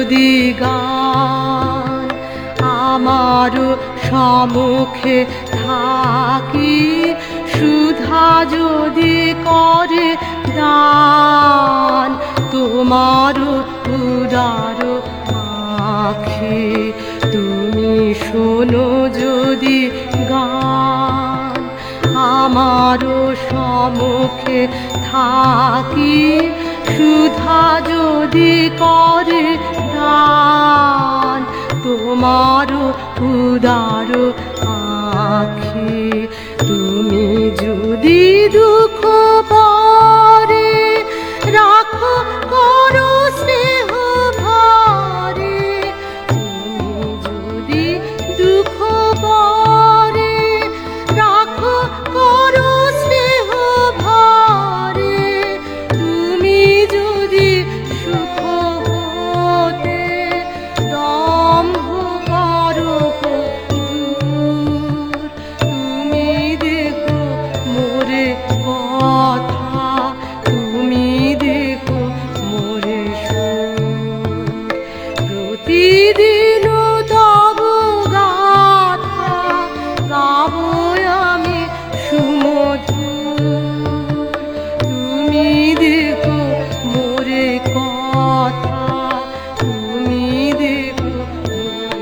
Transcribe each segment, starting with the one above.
যদি গান আমারও সম্মুখে থাকি, সুধা যদি করে দান তোমারও উদার আঁখে। তুমি শোনো যদি গান আমারও সম্মুখে থাকি, সুধা যদি করে দান তোমারও উদার আঁখে। তুমি যদি দুঃখ পরে রাখো করো স্নেহ ভরে, তুমি যদি দুঃখ পরে রাখো করো স্নেহ ভরে, তুমি যদি সুখ হতে দম্ভ করো দূর, তুমি দেখো মোরে কথা, তুমি দেখো মোরে সুর। প্রতিদিন তব গাথা গাবো আমি সুমধুর, তুমি দেখো মোরে কথা, তুমি দেখো মোরে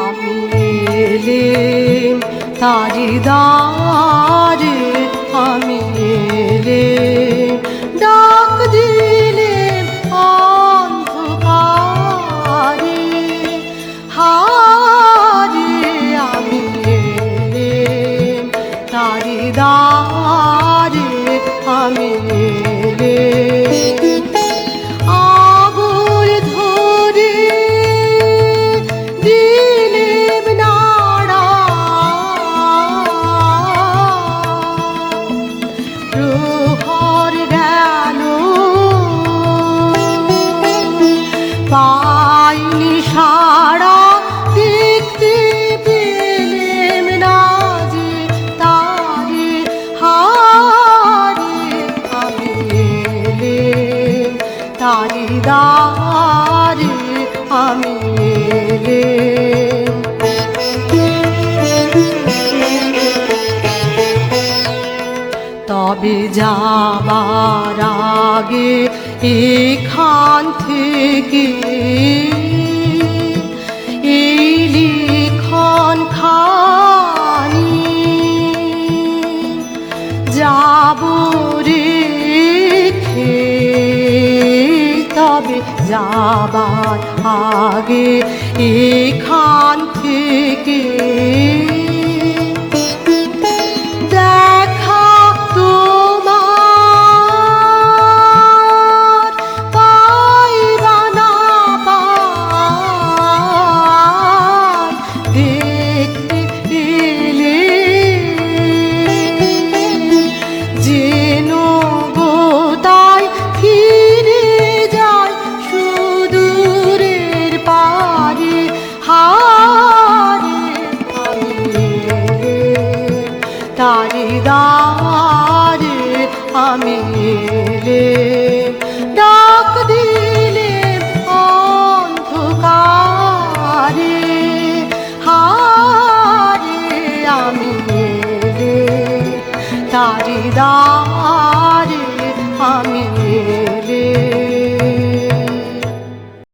আমি এলেম তারি দ্বারে, আমি এলেম ডাক দিলেম অন্ধকারে, হারে আমি এলেম তারি দ্বারে, আমি এলেম আগুন ধরে দিলেম নাড়া, প্রহর গেল পাইনি সাড়া, দেখতে পেলেম না যে তারে, হারে আমি এলেম তারি দ্বারে, আমি এলেম। তবে যাবার আগে এখান থেকে এই লিখন খানি যাব রেখে, তবে যাবার আগে এখান থেকে দেখা তোমার পাইবা না পাই, দেখতে এলে যেন গো তাই ফিরে যায় সুদূরের পারে, হারে আমি এলেম তারি দ্বারে, আমি এলেম ডাক দিলেম অন্ধকারে, হারে আমি এলেম তারি দ্বারে,